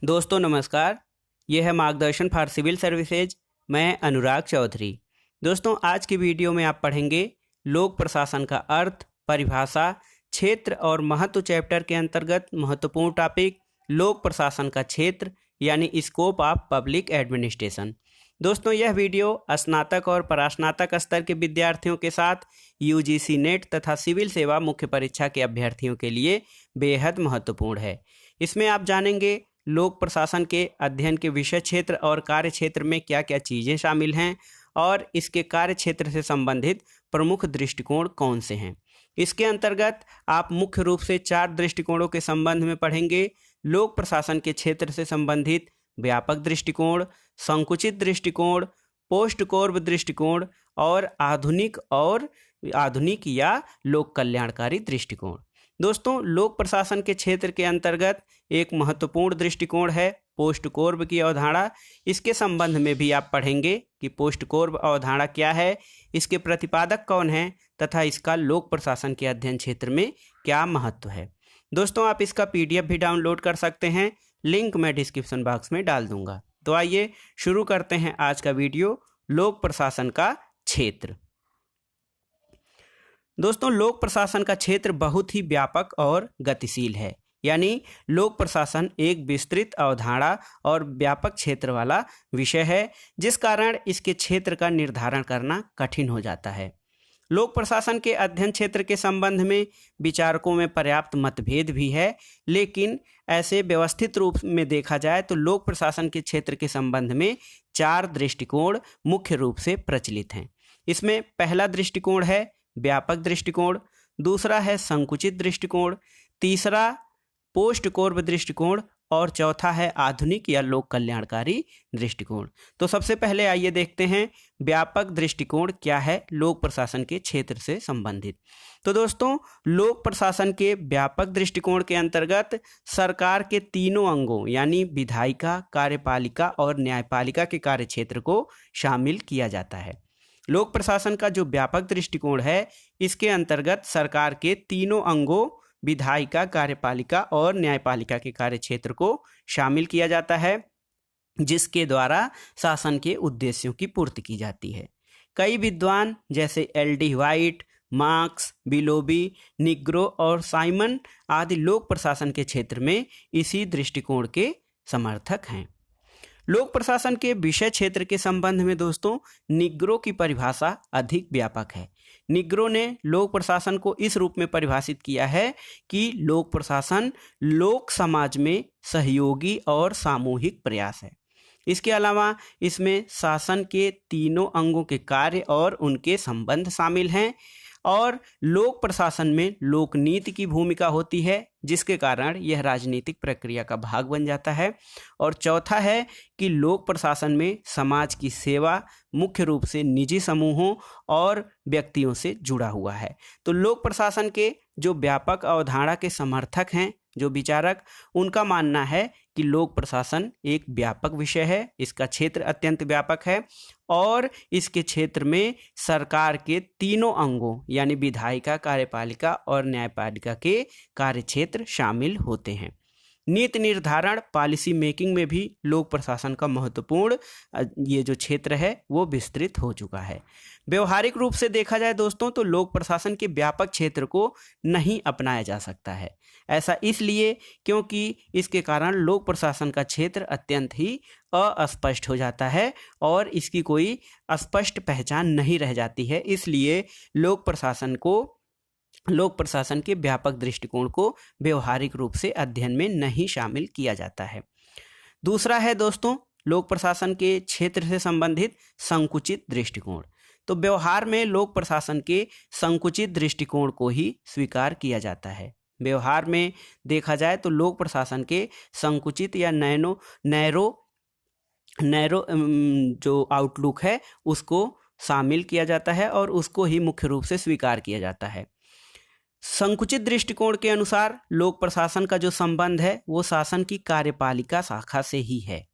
दोस्तों नमस्कार। यह है मार्गदर्शन फॉर सिविल सर्विसेज। मैं अनुराग चौधरी। दोस्तों आज की वीडियो में आप पढ़ेंगे लोक प्रशासन का अर्थ, परिभाषा, क्षेत्र और महत्व चैप्टर के अंतर्गत महत्वपूर्ण टॉपिक लोक प्रशासन का क्षेत्र यानी स्कोप ऑफ पब्लिक एडमिनिस्ट्रेशन। दोस्तों यह वीडियो स्नातक और परास्नातक स्तर के विद्यार्थियों के साथ यूजीसी नेट तथा सिविल सेवा मुख्य परीक्षा के अभ्यर्थियों के लिए बेहद महत्वपूर्ण है। इसमें आप जानेंगे लोक प्रशासन के अध्ययन के विषय क्षेत्र और कार्य क्षेत्र में क्या क्या चीज़ें शामिल हैं और इसके कार्य क्षेत्र से संबंधित प्रमुख दृष्टिकोण कौन से हैं। इसके अंतर्गत आप मुख्य रूप से 4 दृष्टिकोणों के संबंध में पढ़ेंगे। लोक प्रशासन के क्षेत्र से संबंधित व्यापक दृष्टिकोण, संकुचित दृष्टिकोण, पोस्ट कोर्ब दृष्टिकोण और आधुनिक या लोक कल्याणकारी दृष्टिकोण। दोस्तों लोक प्रशासन के क्षेत्र के अंतर्गत एक महत्वपूर्ण दृष्टिकोण है पोस्ट कोर्ब की अवधारणा। इसके संबंध में भी आप पढ़ेंगे कि पोस्ट कोर्ब अवधारणा क्या है, इसके प्रतिपादक कौन हैं तथा इसका लोक प्रशासन के अध्ययन क्षेत्र में क्या महत्व है। दोस्तों आप इसका PDF भी डाउनलोड कर सकते हैं, लिंक मैं डिस्क्रिप्शन बॉक्स में डाल दूंगा। तो आइए शुरू करते हैं आज का वीडियो, लोक प्रशासन का क्षेत्र। दोस्तों लोक प्रशासन का क्षेत्र बहुत ही व्यापक और गतिशील है, यानी लोक प्रशासन एक विस्तृत अवधारणा और व्यापक क्षेत्र वाला विषय है, जिस कारण इसके क्षेत्र का निर्धारण करना कठिन हो जाता है। लोक प्रशासन के अध्ययन क्षेत्र के संबंध में विचारकों में पर्याप्त मतभेद भी है, लेकिन ऐसे व्यवस्थित रूप में देखा जाए तो लोक प्रशासन के क्षेत्र के संबंध में 4 दृष्टिकोण मुख्य रूप से प्रचलित हैं। इसमें पहला दृष्टिकोण है व्यापक दृष्टिकोण, दूसरा है संकुचित दृष्टिकोण, तीसरा पोस्ट कोर्ब दृष्टिकोण और चौथा है आधुनिक या लोक कल्याणकारी दृष्टिकोण। तो सबसे पहले आइए देखते हैं व्यापक दृष्टिकोण क्या है लोक प्रशासन के क्षेत्र से संबंधित। तो दोस्तों लोक प्रशासन के व्यापक दृष्टिकोण के अंतर्गत सरकार के तीनों अंगों यानी विधायिका, कार्यपालिका और न्यायपालिका के कार्य क्षेत्र को शामिल किया जाता है। लोक प्रशासन का जो व्यापक दृष्टिकोण है इसके अंतर्गत सरकार के तीनों अंगों विधायिका, कार्यपालिका और न्यायपालिका के कार्य क्षेत्र को शामिल किया जाता है, जिसके द्वारा शासन के उद्देश्यों की पूर्ति की जाती है। कई विद्वान जैसे LD व्हाइट, मार्क्स, बिलोबी, निग्रो और साइमन आदि लोक प्रशासन के क्षेत्र में इसी दृष्टिकोण के समर्थक हैं। लोक प्रशासन के विषय क्षेत्र के संबंध में दोस्तों निग्रो की परिभाषा अधिक व्यापक है। निग्रो ने लोक प्रशासन को इस रूप में परिभाषित किया है कि लोक प्रशासन लोक समाज में सहयोगी और सामूहिक प्रयास है। इसके अलावा इसमें शासन के तीनों अंगों के कार्य और उनके संबंध शामिल हैं और लोक प्रशासन में लोक नीति की भूमिका होती है, जिसके कारण यह राजनीतिक प्रक्रिया का भाग बन जाता है। और चौथा है कि लोक प्रशासन में समाज की सेवा मुख्य रूप से निजी समूहों और व्यक्तियों से जुड़ा हुआ है। तो लोक प्रशासन के जो व्यापक अवधारणा के समर्थक हैं, जो विचारक, उनका मानना है कि लोक प्रशासन एक व्यापक विषय है, इसका क्षेत्र अत्यंत व्यापक है और इसके क्षेत्र में सरकार के तीनों अंगों यानी विधायिका, कार्यपालिका और न्यायपालिका के कार्य क्षेत्र शामिल होते हैं। नीति निर्धारण, पॉलिसी मेकिंग में भी लोक प्रशासन का महत्वपूर्ण ये जो क्षेत्र है वो विस्तृत हो चुका है। व्यवहारिक रूप से देखा जाए दोस्तों तो लोक प्रशासन के व्यापक क्षेत्र को नहीं अपनाया जा सकता है। ऐसा इसलिए क्योंकि इसके कारण लोक प्रशासन का क्षेत्र अत्यंत ही अस्पष्ट हो जाता है और इसकी कोई स्पष्ट पहचान नहीं रह जाती है। इसलिए लोक प्रशासन के व्यापक दृष्टिकोण को व्यवहारिक रूप से अध्ययन में नहीं शामिल किया जाता है। दूसरा है दोस्तों लोक प्रशासन के क्षेत्र से संबंधित संकुचित दृष्टिकोण। तो व्यवहार में लोक प्रशासन के संकुचित दृष्टिकोण को ही स्वीकार किया जाता है। व्यवहार में देखा जाए तो लोक प्रशासन के संकुचित या नैरो जो आउटलुक है उसको शामिल किया जाता है और उसको ही मुख्य रूप से स्वीकार किया जाता है। संकुचित दृष्टिकोण के अनुसार लोक प्रशासन का जो संबंध है वो शासन की कार्यपालिका शाखा से ही है।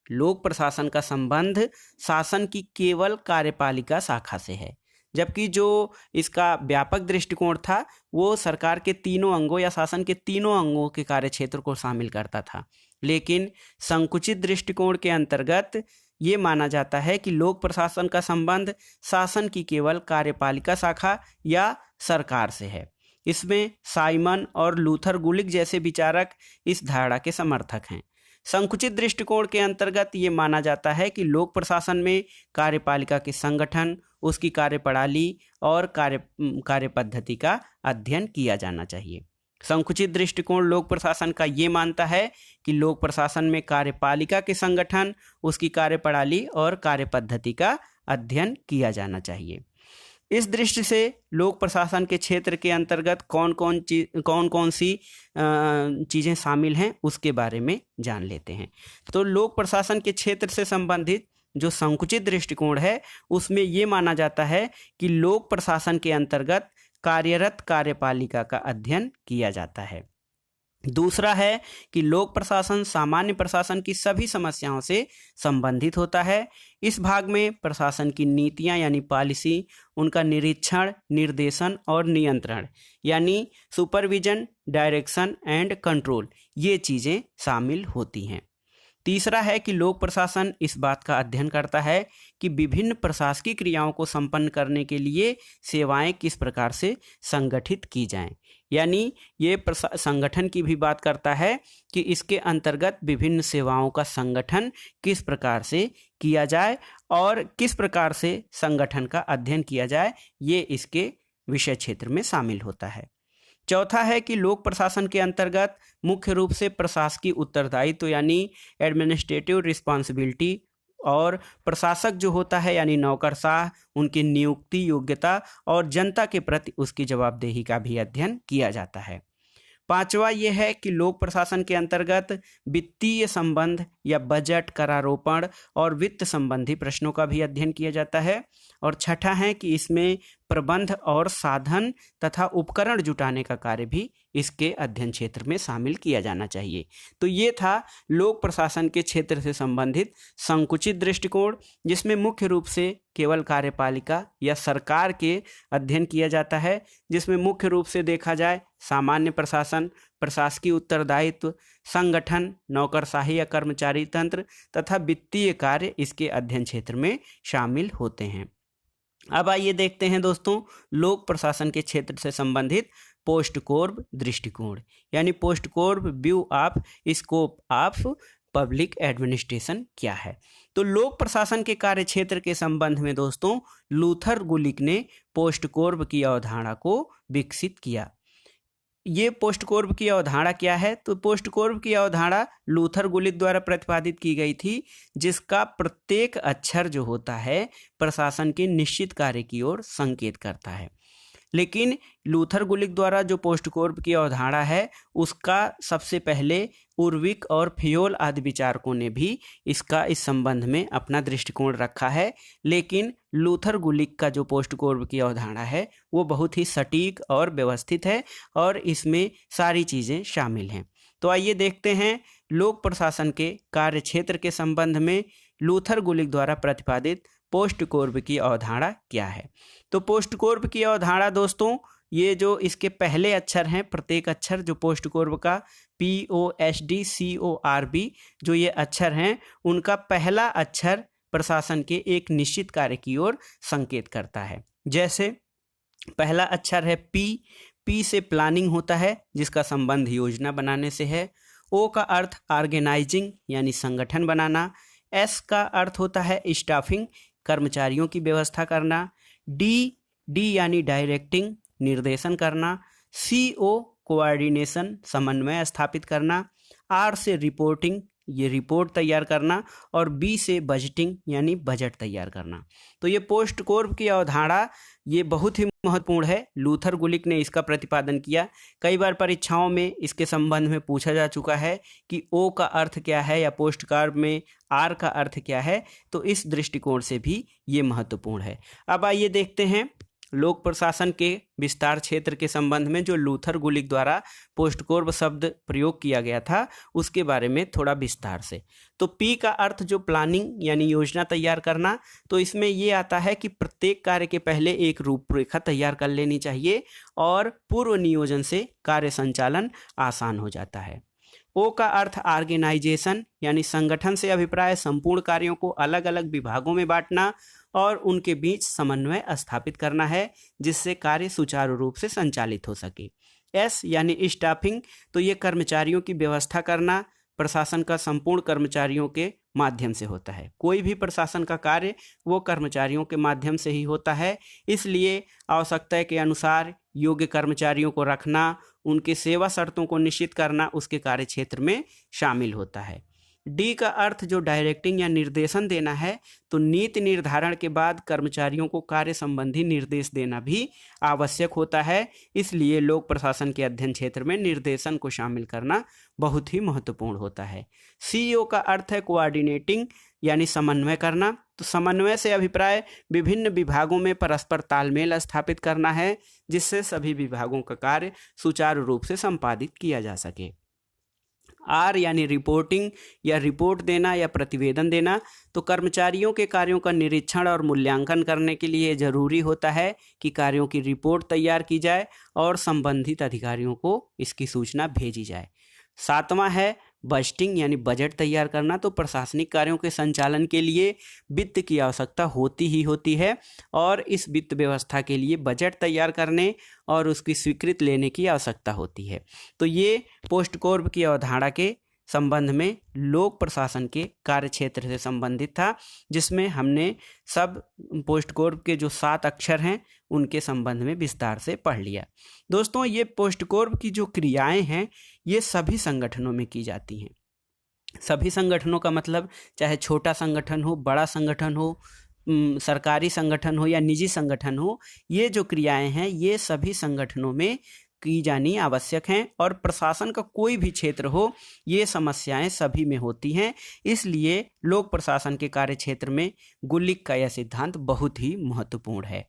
लोक प्रशासन का संबंध शासन की केवल कार्यपालिका शाखा से है, जबकि जो इसका व्यापक दृष्टिकोण था वो सरकार के तीनों अंगों या शासन के तीनों अंगों के कार्यक्षेत्र को शामिल करता था। लेकिन संकुचित दृष्टिकोण के अंतर्गत ये माना जाता है कि लोक प्रशासन का संबंध शासन की केवल कार्यपालिका शाखा या सरकार से है। इसमें साइमन और लूथर गुलिक जैसे विचारक इस धारणा के समर्थक हैं। संकुचित दृष्टिकोण के अंतर्गत ये माना जाता है कि लोक प्रशासन में कार्यपालिका के संगठन, उसकी कार्यप्रणाली और कार्य पद्धति का अध्ययन किया जाना चाहिए। संकुचित दृष्टिकोण लोक प्रशासन का ये मानता है कि लोक प्रशासन में कार्यपालिका के संगठन, उसकी कार्यप्रणाली और कार्य पद्धति का अध्ययन किया जाना चाहिए। इस दृष्टि से लोक प्रशासन के क्षेत्र के अंतर्गत कौन कौन सी चीज़ें शामिल हैं उसके बारे में जान लेते हैं। तो लोक प्रशासन के क्षेत्र से संबंधित जो संकुचित दृष्टिकोण है उसमें ये माना जाता है कि लोक प्रशासन के अंतर्गत कार्यरत कार्यपालिका का अध्ययन किया जाता है। दूसरा है कि लोक प्रशासन सामान्य प्रशासन की सभी समस्याओं से संबंधित होता है। इस भाग में प्रशासन की नीतियां यानी पॉलिसी, उनका निरीक्षण, निर्देशन और नियंत्रण यानी सुपरविजन, डायरेक्शन एंड कंट्रोल, ये चीज़ें शामिल होती हैं। तीसरा है कि लोक प्रशासन इस बात का अध्ययन करता है कि विभिन्न प्रशासकीय क्रियाओं को संपन्न करने के लिए सेवाएं किस प्रकार से संगठित की जाएं, यानी ये संगठन की भी बात करता है कि इसके अंतर्गत विभिन्न सेवाओं का संगठन किस प्रकार से किया जाए और किस प्रकार से संगठन का अध्ययन किया जाए, ये इसके विषय क्षेत्र में शामिल होता है। चौथा है कि लोक प्रशासन के अंतर्गत मुख्य रूप से प्रशासकीय उत्तरदायित्व यानी एडमिनिस्ट्रेटिव रिस्पॉन्सिबिलिटी और प्रशासक जो होता है यानी नौकरशाह, उनकी नियुक्ति, योग्यता और जनता के प्रति उसकी जवाबदेही का भी अध्ययन किया जाता है। पांचवा ये है कि लोक प्रशासन के अंतर्गत वित्तीय संबंध या बजट, करारोपण और वित्त संबंधी प्रश्नों का भी अध्ययन किया जाता है। और छठा है कि इसमें प्रबंध और साधन तथा उपकरण जुटाने का कार्य भी इसके अध्ययन क्षेत्र में शामिल किया जाना चाहिए। तो ये था लोक प्रशासन के क्षेत्र से संबंधित संकुचित दृष्टिकोण, जिसमें मुख्य रूप से केवल कार्यपालिका या सरकार के अध्ययन किया जाता है, जिसमें मुख्य रूप से देखा जाए सामान्य प्रशासन, प्रशासकीय उत्तरदायित्व, संगठन, नौकरशाही या कर्मचारी तंत्र तथा वित्तीय कार्य इसके अध्ययन क्षेत्र में शामिल होते हैं। अब आइए देखते हैं दोस्तों लोक प्रशासन के क्षेत्र से संबंधित पोस्ट कोर्ब दृष्टिकोण यानी पोस्ट कोर्ब view of scope of public administration क्या है। तो लोक प्रशासन के कार्य क्षेत्र के संबंध में दोस्तों लूथर गुलिक ने पोस्ट कोर्ब की अवधारणा को विकसित किया। ये पोस्ट कोर्ब की अवधारणा क्या है? तो पोस्ट कोर्ब की अवधारणा लूथर गुलिक द्वारा प्रतिपादित की गई थी, जिसका प्रत्येक अक्षर जो होता है प्रशासन के निश्चित कार्य की ओर संकेत करता है। लेकिन लूथर गुलिक द्वारा जो पोस्ट कोर्ब की अवधारणा है उसका सबसे पहले उर्विक और फियोल आदि विचारकों ने भी इसका इस संबंध में अपना दृष्टिकोण रखा है। लेकिन लूथर गुलिक का जो पोस्ट कोर्ब की अवधारणा है वो बहुत ही सटीक और व्यवस्थित है और इसमें सारी चीज़ें शामिल हैं। तो आइए देखते हैं लोक प्रशासन के कार्य क्षेत्र के संबंध में लूथर गुलिक द्वारा प्रतिपादित पोस्ट कोर्ब की अवधारणा क्या है। तो पोस्ट कोर्ब की अवधारणा दोस्तों, ये जो इसके पहले अक्षर हैं, प्रत्येक अक्षर जो पोस्ट कोर्ब का POSDCORB जो ये अक्षर हैं, उनका पहला अक्षर प्रशासन के एक निश्चित कार्य की ओर संकेत करता है। जैसे पहला अक्षर है P से प्लानिंग होता है जिसका संबंध योजना बनाने से है। O का अर्थ ऑर्गेनाइजिंग यानी संगठन बनाना। S का अर्थ होता है स्टाफिंग, कर्मचारियों की व्यवस्था करना। D यानी डायरेक्टिंग, निर्देशन करना। CO कोऑर्डिनेशन, समन्वय स्थापित करना। R से रिपोर्टिंग, ये रिपोर्ट तैयार करना। और B से बजटिंग यानी बजट तैयार करना। तो ये पोस्ट कोर्ब की अवधारणा ये बहुत ही महत्वपूर्ण है। लूथर गुलिक ने इसका प्रतिपादन किया। कई बार परीक्षाओं में इसके संबंध में पूछा जा चुका है कि O का अर्थ क्या है या पोस्ट कोर्ब में R का अर्थ क्या है। तो इस दृष्टिकोण से भी ये महत्वपूर्ण है। अब आइए देखते हैं लोक प्रशासन के विस्तार क्षेत्र के संबंध में जो लूथर गुलिक द्वारा पोस्टकोर्ब शब्द प्रयोग किया गया था उसके बारे में थोड़ा विस्तार से। तो पी का अर्थ जो प्लानिंग यानी योजना तैयार करना, तो इसमें ये आता है कि प्रत्येक कार्य के पहले एक रूपरेखा तैयार कर लेनी चाहिए और पूर्व नियोजन से कार्य संचालन आसान हो जाता है। ओ का अर्थ ऑर्गेनाइजेशन यानी संगठन से अभिप्राय संपूर्ण कार्यों को अलग अलग विभागों में बांटना और उनके बीच समन्वय स्थापित करना है जिससे कार्य सुचारू रूप से संचालित हो सके। एस यानी स्टाफिंग, तो ये कर्मचारियों की व्यवस्था करना प्रशासन का संपूर्ण कर्मचारियों के माध्यम से होता है। कोई भी प्रशासन का कार्य वो कर्मचारियों के माध्यम से ही होता है, इसलिए आवश्यकता के अनुसार योग्य कर्मचारियों को रखना, उनके सेवा शर्तों को निश्चित करना उसके कार्य क्षेत्र में शामिल होता है। डी का अर्थ जो डायरेक्टिंग या निर्देशन देना है, तो नीति निर्धारण के बाद कर्मचारियों को कार्य संबंधी निर्देश देना भी आवश्यक होता है, इसलिए लोक प्रशासन के अध्ययन क्षेत्र में निर्देशन को शामिल करना बहुत ही महत्वपूर्ण होता है। सीईओ का अर्थ है कोऑर्डिनेटिंग यानी समन्वय करना, तो समन्वय से अभिप्राय विभिन्न विभागों में परस्पर तालमेल स्थापित करना है जिससे सभी विभागों का कार्य सुचारू रूप से संपादित किया जा सके। आर यानी रिपोर्टिंग या रिपोर्ट देना या प्रतिवेदन देना, तो कर्मचारियों के कार्यों का निरीक्षण और मूल्यांकन करने के लिए जरूरी होता है कि कार्यों की रिपोर्ट तैयार की जाए और संबंधित अधिकारियों को इसकी सूचना भेजी जाए। सातवां है बजटिंग यानी बजट तैयार करना, तो प्रशासनिक कार्यों के संचालन के लिए वित्त की आवश्यकता होती ही होती है और इस वित्त व्यवस्था के लिए बजट तैयार करने और उसकी स्वीकृति लेने की आवश्यकता होती है। तो ये पोस्टकोर्ब की अवधारणा के संबंध में लोक प्रशासन के कार्य क्षेत्र से संबंधित था, जिसमें हमने सब पोस्टकोर्ब के जो 7 अक्षर हैं उनके संबंध में विस्तार से पढ़ लिया। दोस्तों, ये पोस्टकोर्ब की जो क्रियाएं हैं ये सभी संगठनों में की जाती हैं। सभी संगठनों का मतलब चाहे छोटा संगठन हो, बड़ा संगठन हो, सरकारी संगठन हो या निजी संगठन हो, ये जो क्रियाएं हैं ये सभी संगठनों में की जानी आवश्यक हैं और प्रशासन का कोई भी क्षेत्र हो ये समस्याएं सभी में होती हैं। इसलिए लोक प्रशासन के कार्य क्षेत्र में गुलिक का यह सिद्धांत बहुत ही महत्वपूर्ण है।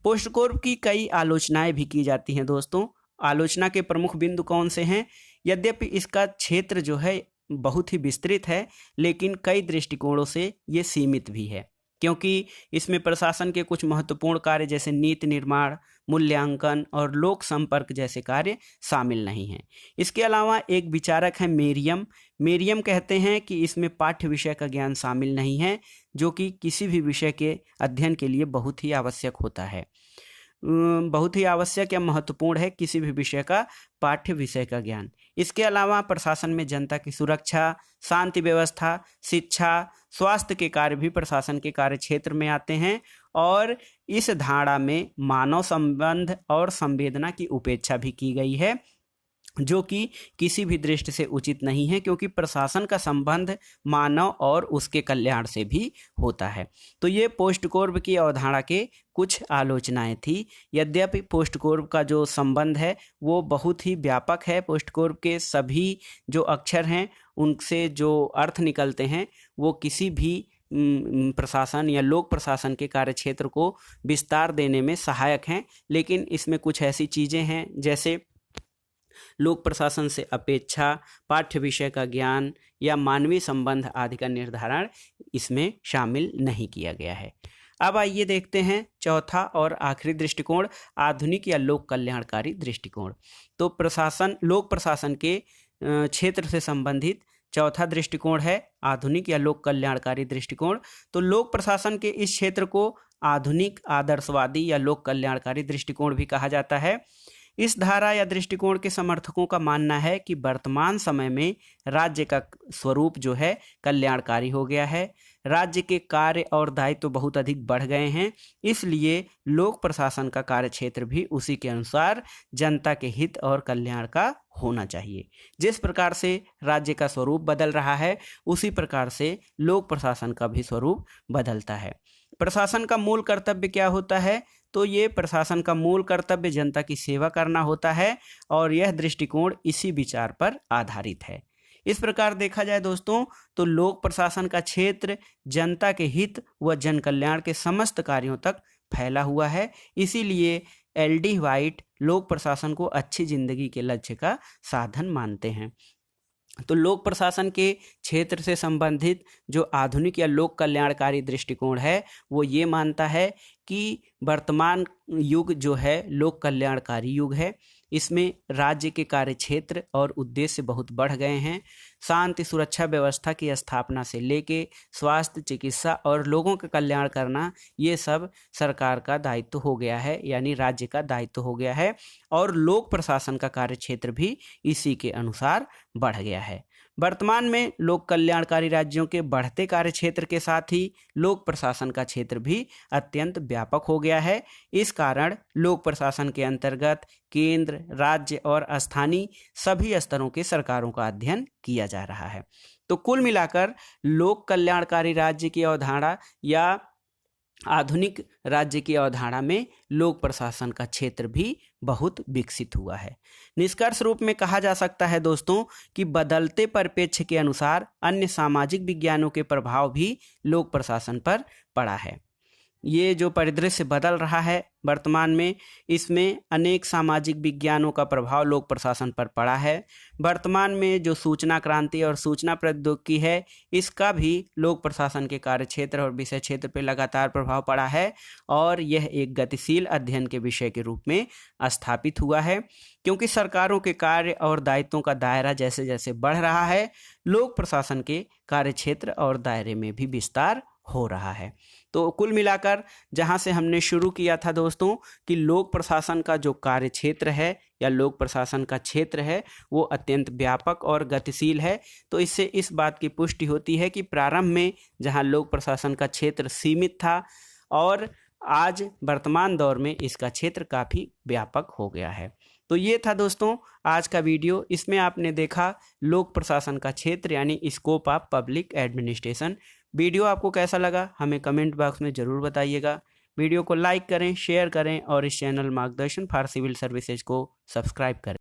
पोस्टकोर्ब की कई आलोचनाएं भी की जाती हैं। दोस्तों, आलोचना के प्रमुख बिंदु कौन से हैं? यद्यपि इसका क्षेत्र जो है बहुत ही विस्तृत है, लेकिन कई दृष्टिकोणों से ये सीमित भी है, क्योंकि इसमें प्रशासन के कुछ महत्वपूर्ण कार्य जैसे नीति निर्माण, मूल्यांकन और लोक संपर्क जैसे कार्य शामिल नहीं हैं। इसके अलावा एक विचारक है मेरियम कहते हैं कि इसमें पाठ्य विषय का ज्ञान शामिल नहीं है, जो कि किसी भी विषय के अध्ययन के लिए बहुत ही आवश्यक होता है। बहुत ही आवश्यक या महत्वपूर्ण है किसी भी विषय का पाठ्य विषय का ज्ञान। इसके अलावा प्रशासन में जनता की सुरक्षा, शांति व्यवस्था, शिक्षा, स्वास्थ्य के कार्य भी प्रशासन के कार्य क्षेत्र में आते हैं और इस धारणा में मानव संबंध और संवेदना की उपेक्षा भी की गई है, जो कि किसी भी दृष्टि से उचित नहीं है, क्योंकि प्रशासन का संबंध मानव और उसके कल्याण से भी होता है। तो ये पोस्टकोर्ब की अवधारणा के कुछ आलोचनाएं थी। यद्यपि पोस्टकोर्ब का जो संबंध है वो बहुत ही व्यापक है। पोस्टकोर्ब के सभी जो अक्षर हैं उनसे जो अर्थ निकलते हैं वो किसी भी प्रशासन या लोक प्रशासन के कार्य क्षेत्र को विस्तार देने में सहायक हैं, लेकिन इसमें कुछ ऐसी चीज़ें हैं जैसे लोक प्रशासन से अपेक्षा, पाठ्य विषय का ज्ञान या मानवीय संबंध आदि का निर्धारण इसमें शामिल नहीं किया गया है। अब आइए देखते हैं चौथा और आखिरी दृष्टिकोण, आधुनिक या लोक कल्याणकारी दृष्टिकोण। तो लोक प्रशासन के क्षेत्र से संबंधित चौथा दृष्टिकोण है आधुनिक या लोक कल्याणकारी दृष्टिकोण। तो लोक प्रशासन के इस क्षेत्र को आधुनिक, आदर्शवादी या लोक कल्याणकारी दृष्टिकोण भी कहा जाता है। इस धारा या दृष्टिकोण के समर्थकों का मानना है कि वर्तमान समय में राज्य का स्वरूप जो है कल्याणकारी हो गया है। राज्य के कार्य और दायित्व तो बहुत अधिक बढ़ गए हैं, इसलिए लोक प्रशासन का कार्य क्षेत्र भी उसी के अनुसार जनता के हित और कल्याण का होना चाहिए। जिस प्रकार से राज्य का स्वरूप बदल रहा है उसी प्रकार से लोक प्रशासन का भी स्वरूप बदलता है। प्रशासन का मूल कर्तव्य क्या होता है? तो ये प्रशासन का मूल कर्तव्य जनता की सेवा करना होता है और यह दृष्टिकोण इसी विचार पर आधारित है। इस प्रकार देखा जाए दोस्तों तो लोक प्रशासन का क्षेत्र जनता के हित व जन कल्याण के समस्त कार्यों तक फैला हुआ है। इसीलिए एल.डी. व्हाइट लोक प्रशासन को अच्छी जिंदगी के लक्ष्य का साधन मानते हैं। तो लोक प्रशासन के क्षेत्र से संबंधित जो आधुनिक या लोक कल्याणकारी दृष्टिकोण है वो ये मानता है कि वर्तमान युग जो है लोक कल्याणकारी युग है। इसमें राज्य के कार्य क्षेत्र और उद्देश्य बहुत बढ़ गए हैं। शांति सुरक्षा व्यवस्था की स्थापना से लेके स्वास्थ्य, चिकित्सा और लोगों का कल्याण करना, ये सब सरकार का दायित्व हो गया है, यानी राज्य का दायित्व हो गया है। और लोक प्रशासन का कार्य क्षेत्र भी इसी के अनुसार बढ़ गया है। वर्तमान में लोक कल्याणकारी राज्यों के बढ़ते कार्य क्षेत्र के साथ ही लोक प्रशासन का क्षेत्र भी अत्यंत व्यापक हो गया है। इस कारण लोक प्रशासन के अंतर्गत केंद्र, राज्य और स्थानीय सभी स्तरों के सरकारों का अध्ययन किया जा रहा है। तो कुल मिलाकर लोक कल्याणकारी राज्य की अवधारणा या आधुनिक राज्य की अवधारणा में लोक प्रशासन का क्षेत्र भी बहुत विकसित हुआ है। निष्कर्ष रूप में कहा जा सकता है दोस्तों कि बदलते परिप्रेक्ष्य के अनुसार अन्य सामाजिक विज्ञानों के प्रभाव भी लोक प्रशासन पर पड़ा है। ये जो परिदृश्य बदल रहा है वर्तमान में, इसमें अनेक सामाजिक विज्ञानों का प्रभाव लोक प्रशासन पर पड़ा है। वर्तमान में जो सूचना क्रांति और सूचना प्रौद्योगिकी है, इसका भी लोक प्रशासन के कार्य क्षेत्र और विषय क्षेत्र पर लगातार प्रभाव पड़ा है और यह एक गतिशील अध्ययन के विषय के रूप में स्थापित हुआ है। क्योंकि सरकारों के कार्य और दायित्वों का दायरा जैसे जैसे बढ़ रहा है, लोक प्रशासन के कार्य क्षेत्र और दायरे में भी विस्तार हो रहा है। तो कुल मिलाकर जहां से हमने शुरू किया था दोस्तों कि लोक प्रशासन का जो कार्य क्षेत्र है या लोक प्रशासन का क्षेत्र है वो अत्यंत व्यापक और गतिशील है, तो इससे इस बात की पुष्टि होती है कि प्रारंभ में जहां लोक प्रशासन का क्षेत्र सीमित था और आज वर्तमान दौर में इसका क्षेत्र काफ़ी व्यापक हो गया है। तो ये था दोस्तों आज का वीडियो। इसमें आपने देखा लोक प्रशासन का क्षेत्र यानी scope of public administration. Video आपको कैसा लगा हमें कमेंट बॉक्स में ज़रूर बताइएगा। वीडियो को लाइक करें, शेयर करें और इस चैनल मार्गदर्शन फॉर सिविल सर्विसेज को सब्सक्राइब करें।